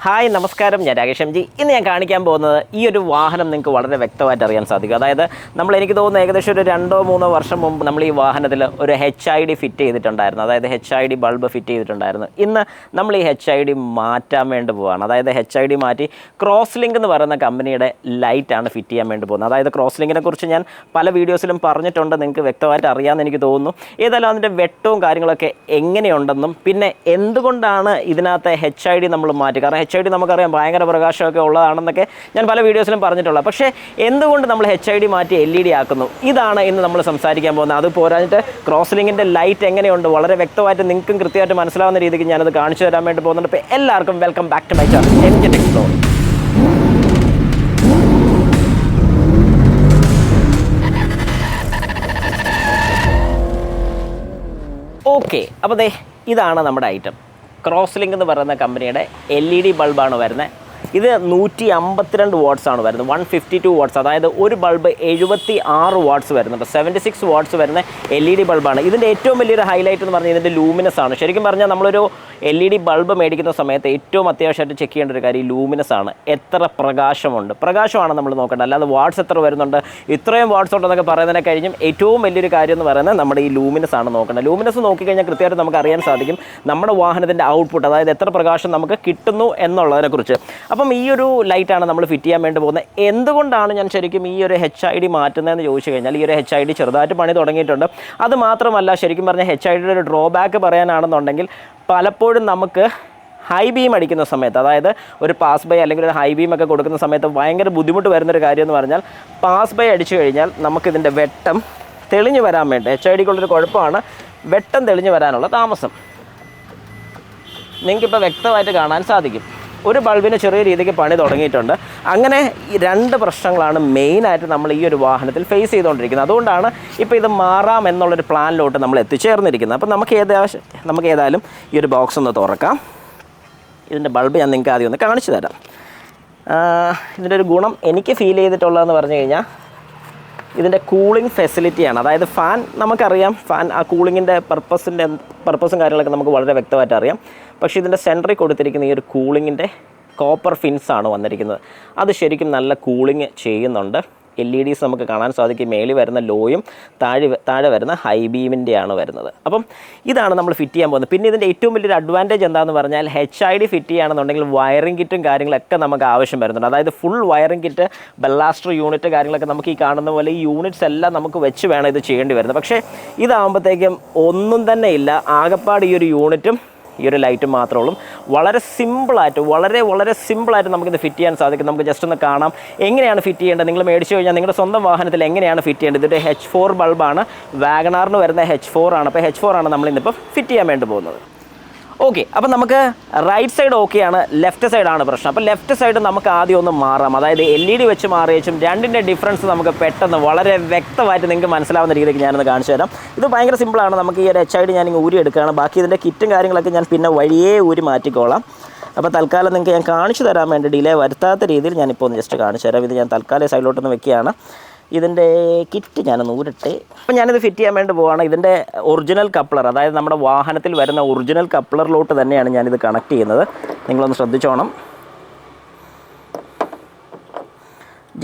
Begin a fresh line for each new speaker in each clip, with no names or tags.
Hi നമസ്കാരം, ഞാൻ Rakesh M G. ഇന്ന് ഞാൻ കാണിക്കാൻ പോകുന്നത് ഈ ഒരു വാഹനം നിങ്ങൾക്ക് വളരെ വ്യക്തമായിട്ട് അറിയാൻ സാധിക്കും. അതായത് എനിക്ക് തോന്നുന്നു ഏകദേശം ഒരു 2-3 വർഷം മുമ്പ് നമ്മൾ ഈ വാഹനത്തിൽ ഒരു HID ഫിറ്റ് ചെയ്തിട്ടുണ്ടായിരുന്നു. അതായത് HID ബൾബ് ഫിറ്റ് ചെയ്തിട്ടുണ്ടായിരുന്നു. ഇന്ന് നമ്മൾ ഈ HID മാറ്റാൻ വേണ്ടി പോവുകയാണ്. അതായത് HID മാറ്റി ക്രോസ് ലിങ്ക് എന്ന് പറയുന്ന കമ്പനിയുടെ ലൈറ്റാണ് ഫിറ്റ് ചെയ്യാൻ വേണ്ടി പോകുന്നത്. അതായത് ക്രോസ് ലിങ്കിനെ കുറിച്ച് ഞാൻ പല വീഡിയോസിലും പറഞ്ഞിട്ടുണ്ട്, നിങ്ങൾക്ക് വ്യക്തമായിട്ട് അറിയാമെന്ന് എനിക്ക് തോന്നുന്നു. ഏതായാലും അതിൻ്റെ വെട്ടവും കാര്യങ്ങളൊക്കെ എങ്ങനെയുണ്ടെന്നും പിന്നെ എന്തുകൊണ്ടാണ് ഇതിനകത്ത് HID നമ്മൾ മാറ്റി, കാരണം HID നമുക്കറിയാം ഭയങ്കര പ്രകാശമൊക്കെ ഉള്ളതാണെന്നൊക്കെ ഞാൻ പല വീഡിയോസിലും പറഞ്ഞിട്ടുള്ളത്. പക്ഷേ എന്തുകൊണ്ട് നമ്മൾ HID മാറ്റി LED ആക്കുന്നു, ഇതാണ് ഇന്ന് നമ്മൾ സംസാരിക്കാൻ പോകുന്നത്. അത് പോരാഞ്ഞിട്ട് ക്രോസ് ലിങ്കിൻ്റെ ലൈറ്റ് എങ്ങനെയുണ്ട് വളരെ വ്യക്തമായിട്ട് നിങ്ങൾക്കും കൃത്യമായിട്ട് മനസ്സിലാവുന്ന രീതിക്ക് ഞാനത് കാണിച്ചു തരാൻ വേണ്ടി പോകുന്നുണ്ട്. അപ്പോൾ എല്ലാവർക്കും welcome back to my channel MJ Tech Explore. Okay, അപ്പോൾ ഇതാണ് നമ്മുടെ ഐറ്റം. ക്രോസ് ലിങ്ക് എന്ന് പറയുന്ന കമ്പനിയുടെ LED ബൾബാണ് വരുന്നത്. ഇത് 152 വാട്ട്സാണ് വരുന്നത്, 152 വാട്ട്സ്. അതായത് ഒരു ബൾബ് 76 വാട്ട്സ് വരുന്നുണ്ട്, 76 വാട്ട്സ് വരുന്ന LED ബൾബാണ്. ഇതിൻ്റെ ഏറ്റവും വലിയൊരു ഹൈലൈറ്റ് എന്ന് പറഞ്ഞാൽ ഇതിൻ്റെ ലൂമിനസ് ആണ്. ശരിക്കും പറഞ്ഞാൽ നമ്മളൊരു LED ബൾബ് മേടിക്കുന്ന സമയത്ത് ഏറ്റവും അത്യാവശ്യമായിട്ട് ചെക്ക് ചെയ്യേണ്ട ഒരു കാര്യം ഈ ലൂമിനസ് ആണ്. എത്ര പ്രകാശമാണ് നമ്മൾ നോക്കേണ്ടത്, അല്ലാതെ വാട്ട്സ് എത്ര വരുന്നുണ്ട്, ഇത്രയും വാട്ട്സ് ഉണ്ടെന്നൊക്കെ പറയുന്നതിനെ കഴിഞ്ഞും ഏറ്റവും വലിയൊരു കാര്യം എന്ന് പറയുന്നത് നമ്മുടെ ഈ ലൂമിനസ് ആണ് നോക്കേണ്ടത്. ലൂമിനസ് നോക്കിക്കഴിഞ്ഞാൽ കൃത്യമായിട്ട് നമുക്ക് അറിയാൻ സാധിക്കും നമ്മുടെ വാഹനത്തിൻ്റെ ഔട്ട്പുട്ട്, അതായത് എത്ര പ്രകാശം നമുക്ക് കിട്ടുന്നു എന്നുള്ളതിനെക്കുറിച്ച്. അപ്പം ഈ ഒരു ലൈറ്റാണ് നമ്മൾ ഫിറ്റ് ചെയ്യാൻ വേണ്ടി പോകുന്നത്. എന്തുകൊണ്ടാണ് ഞാൻ ശരിക്കും ഈ ഒരു HID മാറ്റുന്നതെന്ന് ചോദിച്ചു കഴിഞ്ഞാൽ, ഈ ഒരു HID ചെറുതായിട്ട് പണി തുടങ്ങിയിട്ടുണ്ട്. അത് മാത്രമല്ല, ശരിക്കും പറഞ്ഞാൽ HIDയുടെ ഒരു ഡ്രോബാക്ക് പറയാനാണെന്നുണ്ടെങ്കിൽ പലപ്പോഴും നമുക്ക് ഹൈ ബീം അടിക്കുന്ന സമയത്ത്, അതായത് ഒരു പാസ് ബൈ അല്ലെങ്കിൽ ഒരു ഹൈ ബീം ഒക്കെ കൊടുക്കുന്ന സമയത്ത് ഭയങ്കര ബുദ്ധിമുട്ട് വരുന്നൊരു കാര്യം എന്ന് പറഞ്ഞാൽ, പാസ് ബൈ അടിച്ചു കഴിഞ്ഞാൽ നമുക്കിതിൻ്റെ വെട്ടം തെളിഞ്ഞു വരാൻ വേണ്ടി HIDക്കുള്ളൊരു കുഴപ്പമാണ് വെട്ടം തെളിഞ്ഞു വരാനുള്ള താമസം. നിങ്ങൾക്കിപ്പോൾ വ്യക്തമായിട്ട് കാണാൻ സാധിക്കും ഒരു ബൾബിന് ചെറിയ രീതിക്ക് പണി തുടങ്ങിയിട്ടുണ്ട്. അങ്ങനെ ഈ 2 പ്രശ്നങ്ങളാണ് മെയിനായിട്ട് നമ്മൾ ഈ ഒരു വാഹനത്തിൽ ഫേസ് ചെയ്തുകൊണ്ടിരിക്കുന്നത്. അതുകൊണ്ടാണ് ഇപ്പോൾ ഇത് മാറാം എന്നുള്ളൊരു പ്ലാനിലോട്ട് നമ്മൾ എത്തിച്ചേർന്നിരിക്കുന്നത്. അപ്പോൾ നമുക്ക് ഏതായാലും ഈ ഒരു ബോക്സ് ഒന്ന് തുറക്കാം. ഇതിൻ്റെ ബൾബ് ഞാൻ നിങ്ങൾക്ക് ആദ്യം ഒന്ന് കാണിച്ചു തരാം. ഇതിൻ്റെ ഒരു ഗുണം എനിക്ക് ഫീൽ ചെയ്തിട്ടുള്ളതെന്ന് പറഞ്ഞു കഴിഞ്ഞാൽ ഇതിൻ്റെ കൂളിംഗ് ഫെസിലിറ്റിയാണ്. അതായത് ഫാൻ നമുക്കറിയാം, ഫാൻ ആ കൂളിങ്ങിൻ്റെ പർപ്പസും കാര്യങ്ങളൊക്കെ നമുക്ക് വളരെ വ്യക്തമായിട്ട് അറിയാം. പക്ഷേ ഇതിൻ്റെ സെൻറ്ററിൽ കൊടുത്തിരിക്കുന്ന ഈ ഒരു കൂളിങ്ങിൻ്റെ കോപ്പർ ഫിൻസാണ് വന്നിരിക്കുന്നത്. അത് ശരിക്കും നല്ല കൂളിങ് ചെയ്യുന്നുണ്ട്. LEDs നമുക്ക് കാണാൻ സാധിക്കും. മേളിൽ വരുന്ന ലോയും താഴെ വരുന്ന ഹൈ ബീമിൻ്റെയാണ് വരുന്നത്. അപ്പം ഇതാണ് നമ്മൾ ഫിറ്റ് ചെയ്യാൻ പോകുന്നത്. പിന്നെ ഇതിൻ്റെ ഏറ്റവും വലിയൊരു അഡ്വാൻറ്റേജ് എന്താണെന്ന് പറഞ്ഞാൽ, HID ഫിറ്റ് ചെയ്യുകയാണെന്നുണ്ടെങ്കിൽ വയറിംഗ് കിറ്റും കാര്യങ്ങളൊക്കെ നമുക്ക് ആവശ്യം വരുന്നുണ്ട്. അതായത് ഫുൾ വയറിംഗ് കിറ്റ്, ബെല്ലാസ്റ്റർ യൂണിറ്റ് കാര്യങ്ങളൊക്കെ നമുക്ക് ഈ കാണുന്ന പോലെ ഈ യൂണിറ്റ്സ് എല്ലാം നമുക്ക് വെച്ച് വേണം ഇത് ചെയ്യേണ്ടി വരുന്നത്. പക്ഷേ ഇതാകുമ്പോഴത്തേക്കും ഒന്നും തന്നെ ഇല്ല, ആകപ്പാട് ഈ ഒരു യൂണിറ്റും ഈ ഒരു ലൈറ്റും മാത്രമേ ഉള്ളൂ. വളരെ സിമ്പിളായിട്ട് വളരെ സിമ്പിളായിട്ട് നമുക്കിത് ഫിറ്റ് ചെയ്യാൻ സാധിക്കും. നമുക്ക് ജസ്റ്റ് ഒന്ന് കാണാം എങ്ങനെയാണ് ഫിറ്റ് ചെയ്യേണ്ടത്. നിങ്ങൾ മേടിച്ചു കഴിഞ്ഞാൽ നിങ്ങളുടെ സ്വന്തം വാഹനത്തിൽ എങ്ങനെയാണ് ഫിറ്റ് ചെയ്യേണ്ടത്. ഇതൊരു H4 ബൾബാണ്, വാഗണാറിന് വരുന്ന H4 ആണ്. അപ്പോൾ H4 ആണ് നമ്മളിന്നിപ്പോൾ ഫിറ്റ് ചെയ്യാൻ വേണ്ടി പോകുന്നത്. ഓക്കെ, അപ്പം നമുക്ക് റൈറ്റ് സൈഡ് ഓക്കെയാണ്, ലെഫ്റ്റ് സൈഡാണ് പ്രശ്നം. അപ്പോൾ ലെഫ്റ്റ് സൈഡ് നമുക്ക് ആദ്യം ഒന്ന് മാറാം. അതായത് LED വെച്ച് മാറിയേച്ചും രണ്ടിൻ്റെ ഡിഫറൻസ് നമുക്ക് പെട്ടെന്ന് വളരെ വ്യക്തമായിട്ട് നിങ്ങൾക്ക് മനസ്സിലാവുന്ന രീതിയിലേക്ക് ഞാനൊന്ന് കാണിച്ചു തരാം. ഇത് ഭയങ്കര സിമ്പിളാണ്. നമുക്ക് ഈ ഒരു HID ഞാനിങ്ങനെ ഊരി എടുക്കുകയാണ്. ബാക്കി ഇതിൻ്റെ കിറ്റും കാര്യങ്ങളൊക്കെ ഞാൻ പിന്നെ വഴിയേ ഊരി മാറ്റിക്കോളാം. അപ്പോൾ തൽക്കാലം നിങ്ങൾക്ക് ഞാൻ കാണിച്ചു തരാൻ വേണ്ടി ഡിലേ വരുത്താത്ത രീതിയിൽ ഞാനിപ്പോൾ ഒന്ന് ജസ്റ്റ് കാണിച്ചു തരാം. ഇത് ഞാൻ തൽക്കാലം സൈഡിലോട്ടൊന്ന് വെക്കുകയാണ്. ഇതിൻ്റെ കിറ്റ് ഞാനൊന്ന് ഊരട്ടെ. അപ്പോൾ ഞാനിത് ഫിറ്റ് ചെയ്യാൻ വേണ്ടി പോവുകയാണ്. ഇതിൻ്റെ ഒറിജിനൽ കപ്ലർ, അതായത് നമ്മുടെ വാഹനത്തിൽ വരുന്ന ഒറിജിനൽ കപ്ലറിലോട്ട് തന്നെയാണ് ഞാനിത് കണക്ട് ചെയ്യുന്നത്. നിങ്ങളൊന്ന് ശ്രദ്ധിച്ചോണം.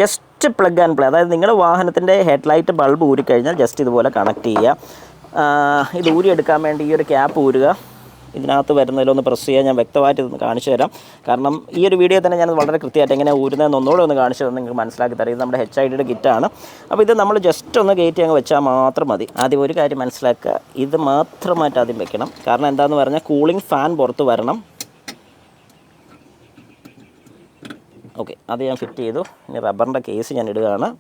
ജസ്റ്റ് പ്ലഗ് ആൻഡ് പ്ലേ, അതായത് നിങ്ങളുടെ വാഹനത്തിൻ്റെ ഹെഡ്ലൈറ്റ് ബൾബ് ഊരിക്കഴിഞ്ഞാൽ ജസ്റ്റ് ഇതുപോലെ കണക്ട് ചെയ്യുക. ഇത് ഊരിയെടുക്കാൻ വേണ്ടി ഈ ഒരു ക്യാപ്പ് ഊരുക. ഇതിനകത്ത് വരുന്നതിലൊന്ന് പ്രസ് ചെയ്യാൻ ഞാൻ വ്യക്തമായിട്ട് ഇതൊന്ന് കാണിച്ചു തരാം. കാരണം ഈ ഒരു വീഡിയോ തന്നെ ഞാൻ വളരെ കൃത്യമായിട്ട് എങ്ങനെ ഊരുന്നതെന്ന് ഒന്നുകൂടെ ഒന്ന് കാണിച്ചു തന്നെ നിങ്ങൾക്ക് മനസ്സിലാക്കി തരാം. ഇത് നമ്മുടെ HIDയുടെ കിറ്റാണ്. അപ്പോൾ ഇത് നമ്മൾ ജസ്റ്റ് ഒന്ന് കയറ്റി അങ്ങ് വെച്ചാൽ മാത്രം മതി. ആദ്യം ഒരു കാര്യം മനസ്സിലാക്കുക, ഇത് മാത്രമായിട്ട് ആദ്യം വെക്കണം. കാരണം എന്താണെന്ന് പറഞ്ഞാൽ കൂളിംഗ് ഫാൻ പുറത്ത് വരണം. ഓക്കെ, അത് ഞാൻ ഫിറ്റ് ചെയ്തു. ഇനി റബ്ബറിൻ്റെ കേസ് ഞാൻ ഇടുകയാണ്.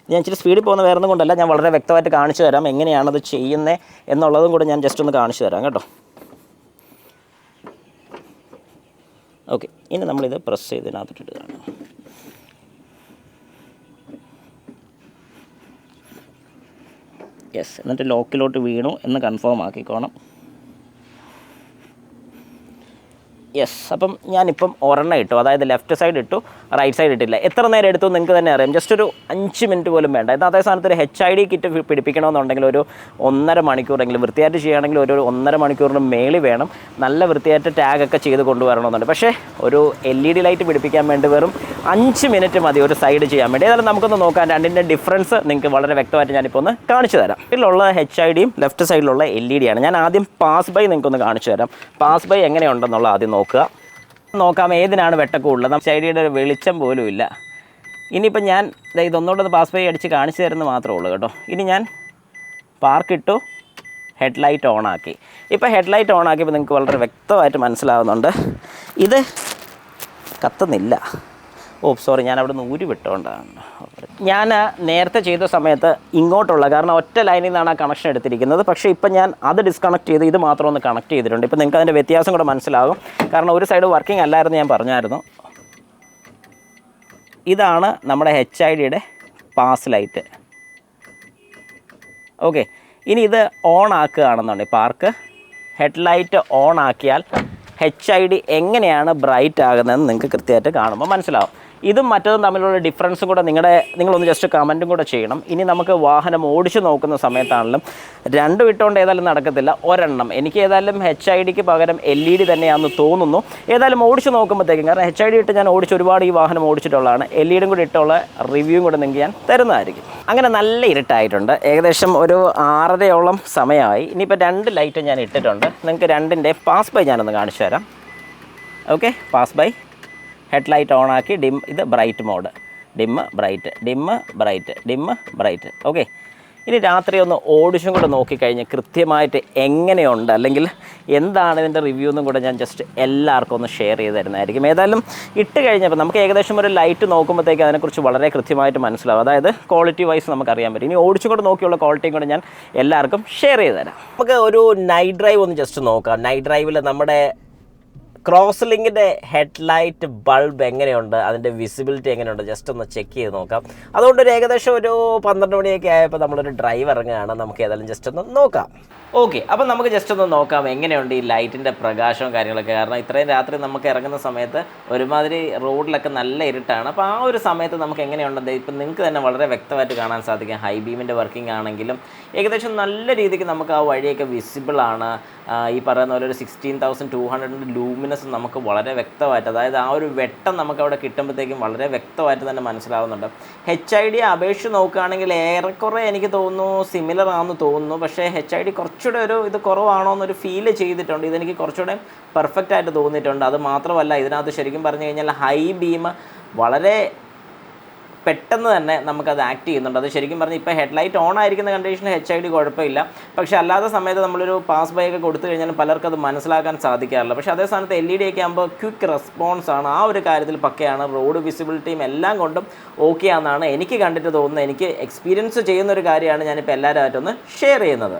ഞാൻ ഇച്ചിരി സ്പീഡിൽ പോകുന്ന വേറെ ഒന്നും കൊണ്ടല്ല, ഞാൻ വളരെ വ്യക്തമായിട്ട് കാണിച്ചു തരാം എങ്ങനെയാണത് ചെയ്യുന്നത് എന്നുള്ളതും കൂടെ ഞാൻ ജസ്റ്റ് ഒന്ന് കാണിച്ചു തരാം കേട്ടോ. ഓക്കെ, ഇനി നമ്മളിത് പ്രസ് ചെയ്ത് ഇതിനകത്തിട്ടിടുകയാണ്. യെസ്, എന്നിട്ട് ലോക്കിലോട്ട് വീണു എന്ന് കൺഫേം ആക്കിക്കോണം. യെസ്, അപ്പം ഞാനിപ്പം ഒരെണ്ണം ഇട്ടു, അതായത് ലെഫ്റ്റ് സൈഡ് ഇട്ടു, റൈറ്റ് സൈഡ് ഇട്ടില്ല. എത്ര നേരം എടുത്തു നിങ്ങൾക്ക് തന്നെ അറിയാം. ജസ്റ്റ് ഒരു 5 മിനിറ്റ് പോലും വേണ്ട. എന്നാൽ അതേ സ്ഥാനത്ത് ഒരു HID കിറ്റ് പിടിപ്പിക്കണമെന്നുണ്ടെങ്കിൽ ഒരു 1.5 മണിക്കൂറെങ്കിലും, വൃത്തിയായിട്ട് ചെയ്യുകയാണെങ്കിൽ ഒരു 1.5 മണിക്കൂറിന് മേളിൽ വേണം. നല്ല വൃത്തിയായിട്ട് ടാഗൊക്കെ ചെയ്ത് കൊണ്ടുവരണമെന്നുണ്ട്. പക്ഷേ ഒരു LED ലൈറ്റ് പിടിപ്പിക്കാൻ വേണ്ടി വെറും 5 മിനിറ്റ് മതി ഒരു സൈഡ് ചെയ്യാൻ വേണ്ടി. ഏതായാലും നമുക്കൊന്ന് നോക്കാം, രണ്ടിൻ്റെ ഡിഫറൻസ് നിങ്ങൾക്ക് വളരെ വ്യക്തമായിട്ട് ഞാനിപ്പോൾ ഒന്ന് കാണിച്ചു തരാം. ഇതിലുള്ള HIDയും ലെഫ്റ്റ് സൈഡിലുള്ള LED ആണ്. ഞാൻ ആദ്യം പാസ് ബൈ നിങ്ങൾക്കൊന്ന് കാണിച്ചു തരാം. പാസ് ബൈ എങ്ങനെയുണ്ടെന്നുള്ള ആദ്യം നോക്കാം ഏതിനാണ് വെട്ടക്കൂടുള്ളത്. HIDയുടെ ഒരു വെളിച്ചം പോലും ഇല്ല. ഇനിയിപ്പോൾ ഞാൻ ഇതൊന്നുകൂടെ പാസ് ബൈ അടിച്ച് കാണിച്ചു തരുന്നത് മാത്രമേ ഉള്ളൂ കേട്ടോ. ഇനി ഞാൻ പാർക്കിട്ടു, ഹെഡ്ലൈറ്റ് ഓണാക്കി. ഇപ്പോൾ ഹെഡ്ലൈറ്റ് ഓണാക്കിയപ്പോൾ നിങ്ങൾക്ക് വളരെ വ്യക്തമായിട്ട് മനസ്സിലാവുന്നുണ്ട് ഇത് കത്തുന്നില്ല. സോറി, ഞാൻ അവിടെ നിന്ന് ഊരി വിട്ടുകൊണ്ടാണ്. ഞാൻ നേരത്തെ ചെയ്ത സമയത്ത് ഇങ്ങോട്ടുള്ള, കാരണം ഒറ്റ ലൈനിൽ നിന്നാണ് ആ കണക്ഷൻ എടുത്തിരിക്കുന്നത്. പക്ഷേ ഇപ്പം ഞാൻ അത് ഡിസ്കണക്ട് ചെയ്ത് ഇത് മാത്രം ഒന്ന് കണക്ട് ചെയ്തിട്ടുണ്ട്. ഇപ്പോൾ നിങ്ങൾക്ക് അതിൻ്റെ വ്യത്യാസം കൂടെ മനസ്സിലാകും. കാരണം ഒരു സൈഡ് വർക്കിംഗ് അല്ലായിരുന്നു, ഞാൻ പറഞ്ഞായിരുന്നു. ഇതാണ് നമ്മുടെ HIDയുടെ പാസ് ലൈറ്റ്. ഓക്കെ, ഇനി ഇത് ഓൺ ആക്കുകയാണെന്നുണ്ടെങ്കിൽ പാർക്ക് ഹെഡ്ലൈറ്റ് ഓൺ ആക്കിയാൽ HID എങ്ങനെയാണ് ബ്രൈറ്റ് ആകുന്നതെന്ന് നിങ്ങൾക്ക് കൃത്യമായിട്ട് കാണുമ്പോൾ മനസ്സിലാവും. ഇതും മറ്റതും തമ്മിലുള്ള ഡിഫറൻസും കൂടെ നിങ്ങളൊന്ന് ജസ്റ്റ് കമൻറ്റും കൂടെ ചെയ്യണം. ഇനി നമുക്ക് വാഹനം ഓടിച്ച് നോക്കുന്ന സമയത്താണെങ്കിലും രണ്ടും ഇട്ടുകൊണ്ട് ഏതായാലും നടക്കത്തില്ല, ഒരെണ്ണം. എനിക്ക് ഏതായാലും HIDക്ക് പകരം LED തന്നെയാണെന്ന് തോന്നുന്നു. ഏതായാലും ഓടിച്ച് നോക്കുമ്പോഴത്തേക്കും, കാരണം HID ഇട്ട് ഞാൻ ഒരുപാട് ഈ വാഹനം ഓടിച്ചിട്ടുള്ളതാണ്. LED കൂടി ഇട്ടുള്ള റിവ്യൂവും കൂടെ നിങ്ങൾക്ക് ഞാൻ തരുന്നതായിരിക്കും. അങ്ങനെ നല്ല ഇരുട്ടായിട്ടുണ്ട്, ഏകദേശം ഒരു 6:30 സമയമായി. ഇനിയിപ്പോൾ 2 ലൈറ്റ് ഞാൻ ഇട്ടിട്ടുണ്ട്. നിങ്ങൾക്ക് രണ്ടിൻ്റെ പാസ് ബൈ ഞാനൊന്ന് കാണിച്ചു തരാം. ഓക്കെ, പാസ് ബൈ ഹെഡ്ലൈറ്റ് ഓണാക്കി, ഡിം, ഇത് bright mode, dim bright, dim bright, dim bright. Okay, ഇനി രാത്രി ഒന്ന് ഓടിച്ചും കൂടെ നോക്കിക്കഴിഞ്ഞ് കൃത്യമായിട്ട് എങ്ങനെയുണ്ട്, അല്ലെങ്കിൽ എന്താണ് ഇതിൻ്റെ റിവ്യൂ എന്നും കൂടെ ഞാൻ ജസ്റ്റ് എല്ലാവർക്കും ഒന്ന് ഷെയർ ചെയ്ത് തരുന്നതായിരിക്കും. ഏതായാലും ഇട്ട് കഴിഞ്ഞപ്പോൾ നമുക്ക് ഏകദേശം ഒരു ലൈറ്റ് നോക്കുമ്പോഴത്തേക്ക് അതിനെക്കുറിച്ച് വളരെ കൃത്യമായിട്ട് മനസ്സിലാവും. അതായത് ക്വാളിറ്റി വൈസ് നമുക്കറിയാൻ പറ്റും. ഇനി ഓടിച്ചും കൂടെ നോക്കിയുള്ള ക്വാളിറ്റിയും കൂടെ ഞാൻ എല്ലാവർക്കും ഷെയർ ചെയ്ത് തരാം. നമുക്ക് ഒരു നൈറ്റ് ഡ്രൈവ് ഒന്ന് ജസ്റ്റ് നോക്കാം. നൈറ്റ് ഡ്രൈവിൽ നമ്മുടെ ക്രോസ് ലിങ്കിൻ്റെ ഹെഡ്ലൈറ്റ് ബൾബ് എങ്ങനെയുണ്ട്, അതിൻ്റെ വിസിബിലിറ്റി എങ്ങനെയുണ്ട്, ജസ്റ്റ് ഒന്ന് ചെക്ക് ചെയ്ത് നോക്കാം. അതുകൊണ്ട് ഒരു ഏകദേശം ഒരു 12 മണിയൊക്കെ ആയപ്പോൾ നമ്മളൊരു ഡ്രൈവ് ഇറങ്ങുകയാണ്. നമുക്ക് ഏതായാലും ജസ്റ്റ് ഒന്ന് നോക്കാം. ഓക്കെ, അപ്പം നമുക്ക് ജസ്റ്റ് ഒന്ന് നോക്കാം എങ്ങനെയുണ്ട് ഈ ലൈറ്റിൻ്റെ പ്രകാശവും കാര്യങ്ങളൊക്കെ. കാരണം ഇത്രയും രാത്രി നമുക്ക് ഇറങ്ങുന്ന സമയത്ത് ഒരുമാതിരി റോഡിലൊക്കെ നല്ല ഇരുട്ടാണ്. അപ്പോൾ ആ ഒരു സമയത്ത് നമുക്ക് എങ്ങനെയുണ്ടെന്ന് ഇപ്പം നിങ്ങൾക്ക് തന്നെ വളരെ വ്യക്തമായിട്ട് കാണാൻ സാധിക്കും. ഹൈ ബീമിൻ്റെ വർക്കിംഗ് ആണെങ്കിലും ഏകദേശം നല്ല രീതിക്ക് നമുക്ക് ആ വഴിയൊക്കെ വിസിബിളാണ്. ഈ പറയുന്ന പോലെ ഒരു 16,200 ലൂമിനസ് നമുക്ക് വളരെ വ്യക്തമായിട്ട്, അതായത് ആ ഒരു വെട്ടം നമുക്ക് അവിടെ കിട്ടുമ്പോഴത്തേക്കും വളരെ വ്യക്തമായിട്ട് തന്നെ മനസ്സിലാവുന്നുണ്ട്. HID അപേക്ഷിച്ച് നോക്കുകയാണെങ്കിൽ ഏറെക്കുറെ എനിക്ക് തോന്നുന്നു സിമിലർ ആണെന്ന് തോന്നുന്നു. പക്ഷേ HID കുറച്ചുകൂടെ ഇത് കുറവാണോ എന്നൊരു ഫീൽ ചെയ്തിട്ടുണ്ട്. ഇതെനിക്ക് കുറച്ചുകൂടെ പെർഫെക്റ്റ് ആയിട്ട് തോന്നിയിട്ടുണ്ട്. അത് മാത്രമല്ല, ഇതിനകത്ത് ശരിക്കും പറഞ്ഞു കഴിഞ്ഞാൽ ഹൈ ബീം വളരെ പെട്ടെന്ന് തന്നെ നമുക്കത് ആക്ട് ചെയ്യുന്നുണ്ട്. അത് ശരിക്കും പറഞ്ഞാൽ ഇപ്പോൾ ഹെഡ്ലൈറ്റ് ഓൺ ആയിരിക്കുന്ന കണ്ടീഷനിൽ HID കുഴപ്പമില്ല. പക്ഷേ അല്ലാത്ത സമയത്ത് നമ്മളൊരു പാസ് ബൈ ഒക്കെ കൊടുത്തു കഴിഞ്ഞാൽ പലർക്കും അത് മനസ്സിലാക്കാൻ സാധിക്കാറില്ല. പക്ഷേ അതേ സ്ഥാനത്ത് LED ഒക്കെ ആകുമ്പോൾ ക്വിക്ക് റെസ്പോൺസ് ആണ്. ആ ഒരു കാര്യത്തിൽ പക്കയാണ്. റോഡ് വിസിബിലിറ്റിയും എല്ലാം കൊണ്ടും ഓക്കെ ആണെന്നാണ് എനിക്ക് കണ്ടിട്ട് തോന്നുന്നത്. എനിക്ക് എക്സ്പീരിയൻസ് ചെയ്യുന്ന ഒരു കാര്യമാണ് ഞാനിപ്പോൾ എല്ലാവരുമായിട്ടൊന്ന് ഷെയർ ചെയ്യുന്നത്.